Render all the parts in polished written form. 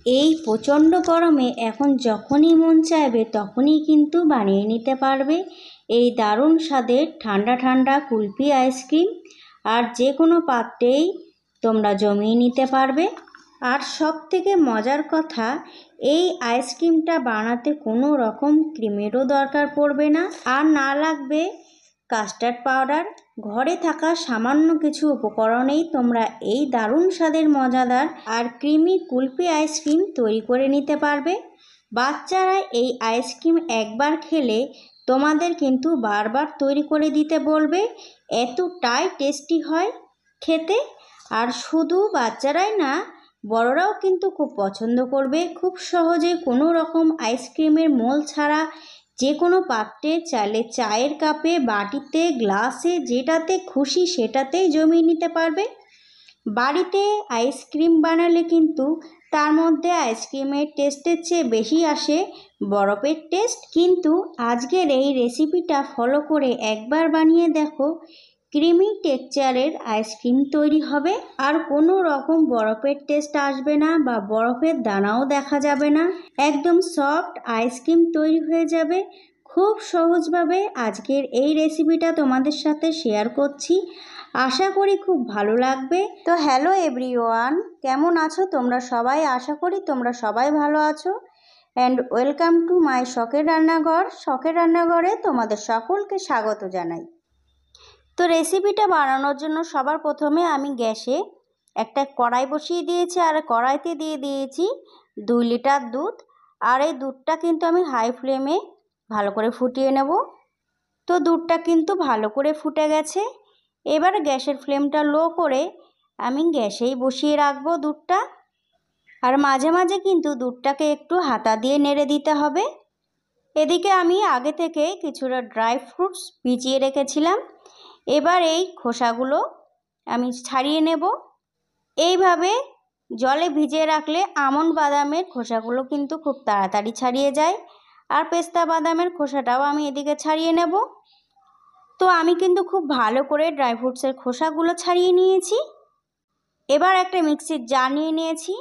এই প্রচণ্ড গরমে এখন যখনই মন চাইবে তখনই কিন্তু বানিয়ে নিতে পারবে এই দারুণ স্বাদের ঠান্ডা ঠান্ডা কুলফি আইসক্রিম। আর যে কোনো পাত্রেই তোমরা জমিয়ে নিতে পারবে। আর সব থেকে মজার কথা, এই আইসক্রিমটা বানাতে কোনো রকম ক্রিমেরও দরকার পড়বে না, আর না লাগবে কাস্টার্ড পাউডার। ঘরে থাকা সামান্য কিছু উপকরণেই তোমরা এই দারুণ স্বাদের মজাদার আর ক্রিমি কুলফি আইসক্রিম তৈরি করে নিতে পারবে। বাচ্চারা এই আইসক্রিম একবার খেলে তোমাদের কিন্তু বারবার তৈরি করে দিতে বলবে, এতটাই টেস্টি হয় খেতে। আর শুধু বাচ্চারাই না, বড়রাও কিন্তু খুব পছন্দ করবে। খুব সহজে কোনো রকম আইসক্রিমের মোল ছাড়া যে কোনো পাত্রে, চাইলে চায়ের কাপে, বাটিতে, গ্লাসে, যেটাতে খুশি সেটাতেই জমিয়ে নিতে পারবে। বাড়িতে আইসক্রিম বানালে কিন্তু তার মধ্যে আইসক্রিমের টেস্টের চেয়ে বেশি আসে বরফের টেস্ট। কিন্তু আজকের এই রেসিপিটা ফলো করে একবার বানিয়ে দেখো, ক্রিমি টেক্সচারের আইসক্রিম তৈরি হবে। আর কোনো রকম বরফের টেস্ট আসবে না বা বরফের দানাও দেখা যাবে না। একদম সফট আইসক্রিম তৈরি হয়ে যাবে খুব সহজভাবে। আজকের এই রেসিপিটা তোমাদের সাথে শেয়ার করছি, আশা করি খুব ভালো লাগবে। তো হ্যালো এভরিওয়ান, কেমন আছো তোমরা সবাই? আশা করি তোমরা সবাই ভালো আছো। অ্যান্ড ওয়েলকাম টু মাই শখের রান্নাঘর। শখের রান্নাঘরে তোমাদের সকলকে স্বাগত জানাই। তো রেসিপিটা বানানোর জন্য সবার প্রথমে আমি গ্যাসে একটা কড়াই বসিয়ে দিয়েছি, আর কড়াইতে দিয়ে দিয়েছি 2 লিটার দুধ। আর এই দুধটা কিন্তু আমি হাই ফ্লেমে ভালো করে ফুটিয়ে নেব। তো দুধটা কিন্তু ভালো করে ফুটে গেছে। এবার গ্যাসের ফ্লেমটা লো করে আমি গ্যাসেই বসিয়ে রাখবো দুধটা। আর মাঝে মাঝে কিন্তু দুধটাকে একটু হাতা দিয়ে নেড়ে দিতে হবে। এদিকে আমি আগে থেকে কিছুটা ড্রাই ফ্রুটস ভিজিয়ে রেখেছিলাম। এবার এই খোসাগুলো আমি ছাড়িয়ে নেব। এইভাবে জলে ভিজিয়ে রাখলে আমন্ড বাদামের খোসাগুলো কিন্তু খুব তাড়াতাড়ি ছাড়িয়ে যায়। আর পেস্তা বাদামের খোসাটাও আমি এদিকে ছাড়িয়ে নেব। তো আমি কিন্তু খুব ভালো করে ড্রাই ফ্রুটসের খোসাগুলো ছাড়িয়ে নিয়েছি। এবার একটা মিক্সির জার নিয়ে নিয়েছি।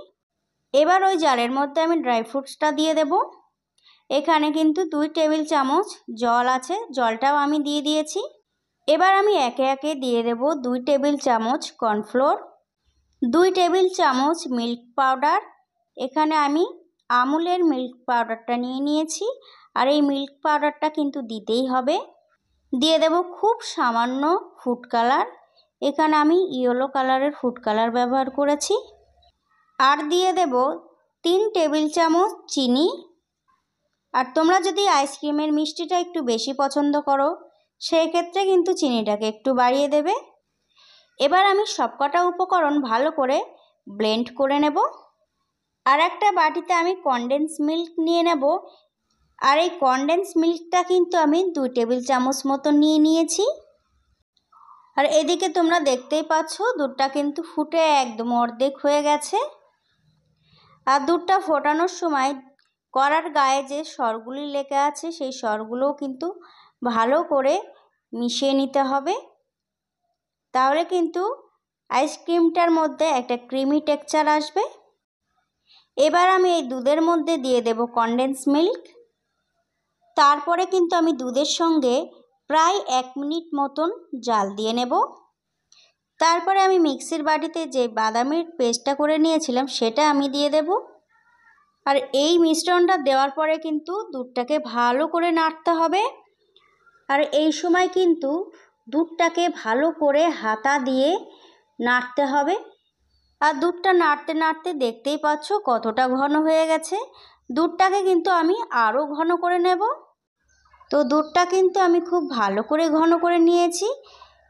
এবার ওই জারের মধ্যে আমি ড্রাই ফ্রুটসটা দিয়ে দেব। এখানে কিন্তু 2 টেবিল চামচ জল আছে, জলটাও আমি দিয়ে দিয়েছি। এবার আমি একে একে দিয়ে দেব 2 টেবিল চামচ কর্নফ্লোর, 2 টেবিল চামচ মিল্ক পাউডার। এখানে আমি আমুলের মিল্ক পাউডারটা নিয়ে নিয়েছি, আর এই মিল্ক পাউডারটা কিন্তু দিতেই হবে। দিয়ে দেব খুব সামান্য ফুড কালার। এখানে আমি ইয়েলো কালারের ফুড কালার ব্যবহার করেছি। আর দিয়ে দেব 3 টেবিল চামচ চিনি। আর তোমরা যদি আইসক্রিমের মিষ্টিটা একটু বেশি পছন্দ করো, সেই ক্ষেত্রে কিন্তু চিনিটাকে একটু বাড়িয়ে দেবে। এবার আমি সবকটা উপকরণ ভালো করে ব্লেন্ড করে নেব। আর একটা বাটিতে আমি কনডেন্স মিল্ক নিয়ে নেব। আর এই কনডেন্স মিল্কটা কিন্তু আমি 2 টেবিল চামচ মতো নিয়ে নিয়েছি। আর এদিকে তোমরা দেখতেই পাচ্ছ দুধটা কিন্তু ফুটে একদম অর্ধেক হয়ে গেছে। আর দুধটা ফোটানোর সময় কড়ার গায়ে যে সরগুলি লেগে আছে, সেই সরগুলোও কিন্তু ভালো করে মিশিয়ে নিতে হবে। তাহলে কিন্তু আইসক্রিমটার মধ্যে একটা ক্রিমি টেক্সচার আসবে। এবার আমি এই দুধের মধ্যে দিয়ে দেব কনডেন্স মিল্ক। তারপরে কিন্তু আমি দুধের সঙ্গে প্রায় 1 মিনিট মতন জাল দিয়ে নেব। তারপরে আমি মিক্সির বাটিতে যে বাদামের পেস্টটা করে নিয়েছিলাম সেটা আমি দিয়ে দেব। আর এই মিশ্রণটা দেওয়ার পরে কিন্তু দুধটাকে ভালো করে নাড়তে হবে। আর এই সময় কিন্তু দুধটাকে ভালো করে হাতা দিয়ে নাড়তে হবে। আর দুধটা নাড়তে নাড়তে দেখতেই পাচ্ছ কতটা ঘন হয়ে গেছে। দুধটাকে কিন্তু আমি আরও ঘন করে নেব। তো দুধটা কিন্তু আমি খুব ভালো করে ঘন করে নিয়েছি।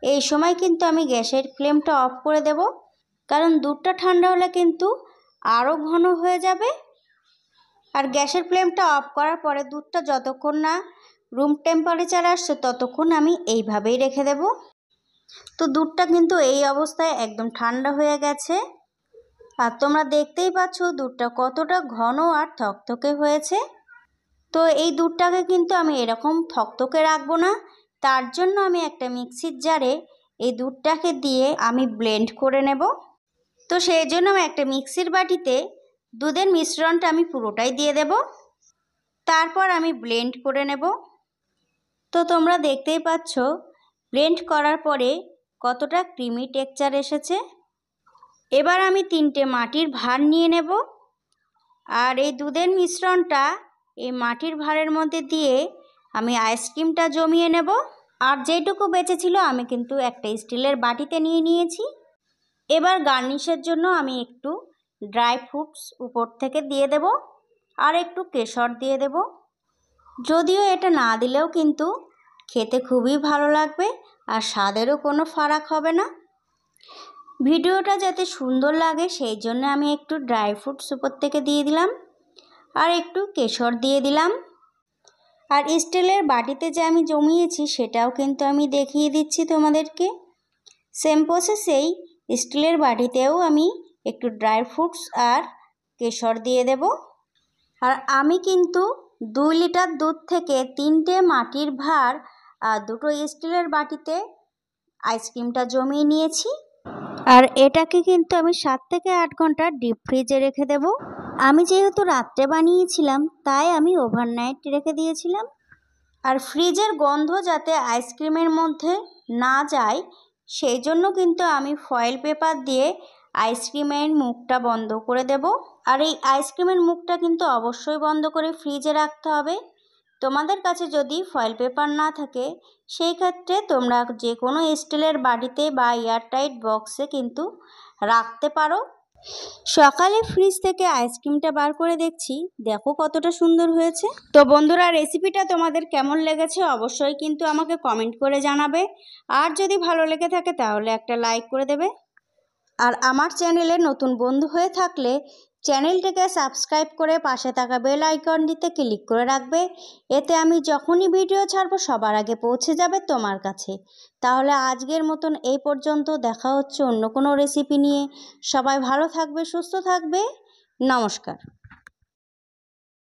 এই সময় কিন্তু আমি গ্যাসের ফ্লেমটা অফ করে দেব, কারণ দুধটা ঠান্ডা হলে কিন্তু আরও ঘন হয়ে যাবে। আর গ্যাসের ফ্লেমটা অফ করার পরে দুধটা যতক্ষণ না রুম টেম্পারেচার আসছে ততক্ষণ আমি এইভাবেই রেখে দেব। তো দুধটা কিন্তু এই অবস্থায় একদম ঠান্ডা হয়ে গেছে। আর তোমরা দেখতেই পাচ্ছ দুধটা কতটা ঘন আর থকথকে হয়েছে। তো এই দুধটাকে কিন্তু আমি এরকম থকথকে রাখবো না, তার জন্য আমি একটা মিক্সির জারে এই দুধটাকে দিয়ে আমি ব্লেন্ড করে নেব। তো সেই জন্য আমি একটা মিক্সির বাটিতে দুধের মিশ্রণটা আমি পুরোটাই দিয়ে দেব। তারপর আমি ব্লেন্ড করে নেব। তো তোমরা দেখতেই পাচ্ছ ব্লেন্ড করার পরে কতটা ক্রিমি টেক্সচার এসেছে। এবার আমি 3টে মাটির ভাঁড় নিয়ে নেব আর এই দুধের মিশ্রণটা এই মাটির ভাঁড়ের মধ্যে দিয়ে আমি আইসক্রিমটা জমিয়ে নেব। আর যেটুকু বেঁচে ছিল আমি কিন্তু একটা স্টিলের বাটিতে নিয়ে নিয়েছি। এবার গার্নিশের জন্য আমি একটু ড্রাই ফ্রুটস উপর থেকে দিয়ে দেব আর একটু কেশর দিয়ে দেব। যদিও এটা না দিলেও কিন্তু খেতে খুবই ভালো লাগবে আর স্বাদেরও কোনো ফারাক হবে না। ভিডিওটা যাতে সুন্দর লাগে সেই জন্য আমি একটু ড্রাই ফ্রুটস উপর থেকে দিয়ে দিলাম আর একটু কেশর দিয়ে দিলাম। আর স্টিলের বাটিতে যে আমি জমিয়েছি সেটাও কিন্তু আমি দেখিয়ে দিচ্ছি তোমাদেরকে। সেম প্রসেসেই স্টিলের বাটিতেও আমি একটু ড্রাই ফ্রুটস আর কেশর দিয়ে দেব। আর আমি কিন্তু 2 লিটার দুধ থেকে 3টে মাটির ভাঁড় আর 2টো স্টিলের বাটিতে আইসক্রিমটা জমিয়ে নিয়েছি। আর এটাকে কিন্তু আমি 7 থেকে 8 ঘন্টা ডিপ ফ্রিজে রেখে দেব। আমি যেহেতু রাত্রে বানিয়েছিলাম তাই আমি ওভারনাইট রেখে দিয়েছিলাম। আর ফ্রিজের গন্ধ যাতে আইসক্রিমের মধ্যে না যায় সেই জন্য কিন্তু আমি ফয়েল পেপার দিয়ে আইসক্রিমের মুখটা বন্ধ করে দেব। আর এই আইসক্রিমের মুখটা কিন্তু অবশ্যই বন্ধ করে ফ্রিজে রাখতে হবে। তোমাদের কাছে যদি ফয়েল পেপার না থাকে সেই ক্ষেত্রে তোমরা যে কোনো স্টিলের বাটিতে বা এয়ারটাইট বক্সে কিন্তু রাখতে পারো। সকালে ফ্রিজ থেকে আইসক্রিমটা বার করে দেখছি, দেখো কতটা সুন্দর হয়েছে। তো বন্ধুরা, রেসিপিটা তোমাদের কেমন লেগেছে অবশ্যই কিন্তু আমাকে কমেন্ট করে জানাবে। আর যদি ভালো লেগে থাকে তাহলে একটা লাইক করে দেবে। আর আমার চ্যানেলে নতুন বন্ধু হয়ে থাকলে চ্যানেলটিকে সাবস্ক্রাইব করে পাশে থাকা বেল আইকনটিতে ক্লিক করে রাখবে। এতে আমি যখনই ভিডিও ছাড়বো সবার আগে পৌঁছে যাবে তোমার কাছে। তাহলে আজকের মতন এই পর্যন্ত, দেখা হচ্ছে অন্য কোনো রেসিপি নিয়ে। সবাই ভালো থাকবে, সুস্থ থাকবে। নমস্কার।